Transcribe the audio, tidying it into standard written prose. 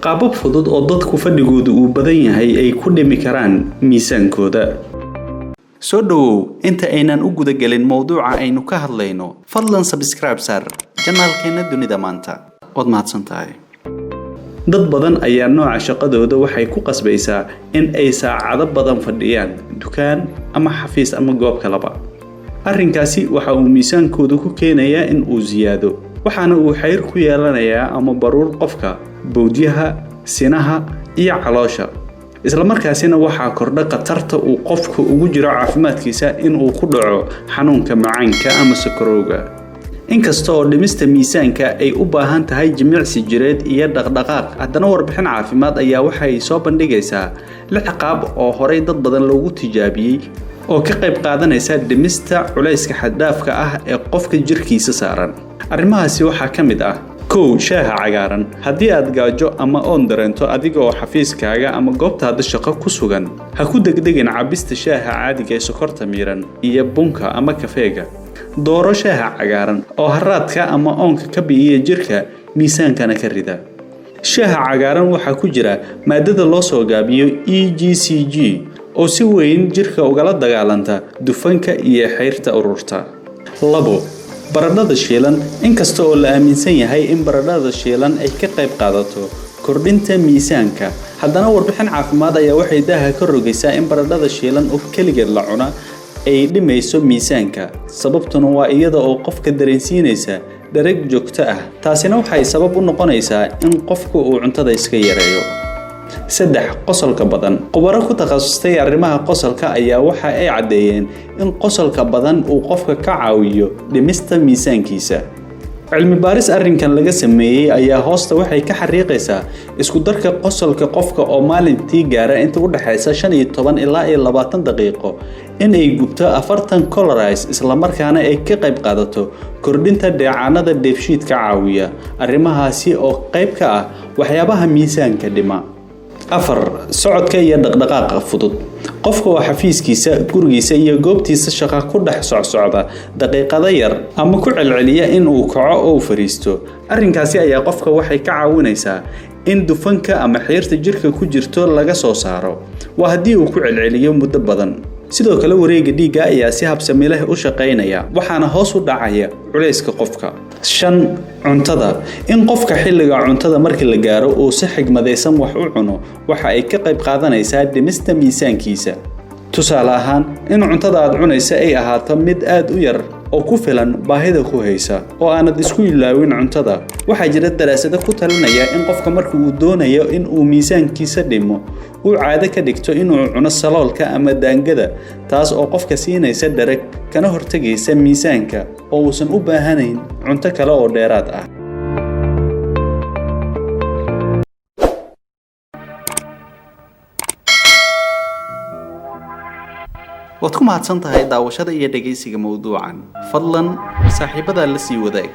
qaabab fudud oo dadku fadhigoodu uu badan yahay ay ku dhimi karaan miisaankooda. soo dhawow inta aynan u guda galin mowduuca aynu ka hadlayno fadlan subscribe sar channelkeena dunida maanta wad mahadsantahay. dad badan ayaa nooca shaqadooda waxay ku qasbaysaa in ay saacado badan fadhiyaan dukaan ama xafiis ama goob kalaba. arrinkaasi waxa uu miisaankoodu ku keenayaa in uu ziyaado, waxaana uu xayir ku yeelanayaa ama baruur qofka bowdyaha, sinaha iyo caloosha. isla markaasina waxaa kordha khatarta uu qofku ugu jiro caafimaadkiisa in uu ku dhaco xanuunka macaanka ama sokorowga. inkasta oo dhimista miisaanka ay u baahan tahay jimicsi jireed iyo dhaqdhaqaaq, haddana warbixin caafimaad ayaa waxay soo bandhigaysaa 6 qaab oo horey dad badan loogu tijaabiyey oo ka qayb qaadanaysa dhimista culayska xad-dhaafka ah ee qofka jirkiisa saaran. arrimahaasi waxaa ka mid ah: 1. shaaha cagaaran. haddii aad gaajo ama oon dareento adiga oo xafiiskaaga ama goobtaada shaqo ku sugan, ha ku degdegin cabista shaaha caadiga ee sokorta miiran iyo bunka ama kafeega. dooro shaaha cagaaran oo haraadka ama oonka ka bi'iya jirka, miisaankana ka rida. shaaha cagaaran waxaa ku jira maadada loo soo gaabiyo EGCG oo si weyn jirka ugala dagaalanta dufanka iyo xayrta ururta. 2. baradhada shiilan. inkasta oo la aaminsan yahay in baradhada shiilan ay ka qayb qaadato kordhinta miisaanka, haddana warbixin caafimaad ayaa waxay daaha ka rogaysaa in baradhada shiilan oo keligeed la cuna ay dhimayso miisaanka. sababtuna waa iyada oo qofka dareensiinaysa dhereg joogto ah, taasina waxay sabab u noqonaysaa in qofku uu cuntada iska yareeyo. 3. qosolka badan. khubaro ku takhasustay arrimaha qosolka ayaa waxa ay caddeeyeen in qosolka badan uu qofka ka caawiyo dhimista miisaankiisa. cilmi baaris arrinkan laga sameeyay ayaa hoosta waxay ka xariiqaysaa isku darka qosolka qofka oo maalintii gaara inta u dhaxaysa 15 ilaa 20 daqiiqo in ay gubto 40 calories, isla markaana ay ka qayb qaadato kordhinta dheecaanada dheefshiidka caawiya. arrimahaasi oo qayb ka ah waxyaabaha miisaanka dhima. 4. socodka iyo dhaqdhaqaaqa fudud. qofka oo xafiiskiisa, gurigiisa iyo goobtiisa shaqo ku dhex socsocda daqiiqado yar ama ku celceliya in uu kaco oo fariisto, arrinkaasi ayaa qofka waxay ka caawinaysaa in dufanka ama xeerta jirka ku jirto laga soo saaro. waa haddii uu ku celceliyo muddo badan. sidoo kale wareegga dhiigga ayaa si habsami leh u shaqaynaya, waxaana hoos u dhacaya culayska qofka. 5. cuntada. in qofka xilliga cuntada markii la gaaro uu si xigmadaysan wax u cuno waxa ay ka qayb qaadanaysaa dhimista miisaankiisa. tusaale ahaan, in cuntada aad cunaysa ay ahaato mid aad u yar oo ku filan baahida ku haysa oo aanad isku ilaawin cuntada. waxaa jira daraasado ku talinaya in qofka marka uu doonayo in uu miisaankiisa dhimo uu caado ka dhigto inuu cuno saloolka ama daangada, taas oo qofka siinaysa dhereg kana hortagaysa miisaanka oo uusan u baahanayn cunto kale oo dheeraad ah. waad ku mahadsan tahay daawashada iyo dhageysiga mowduucan. fadlan saaxiibada la sii wadaag.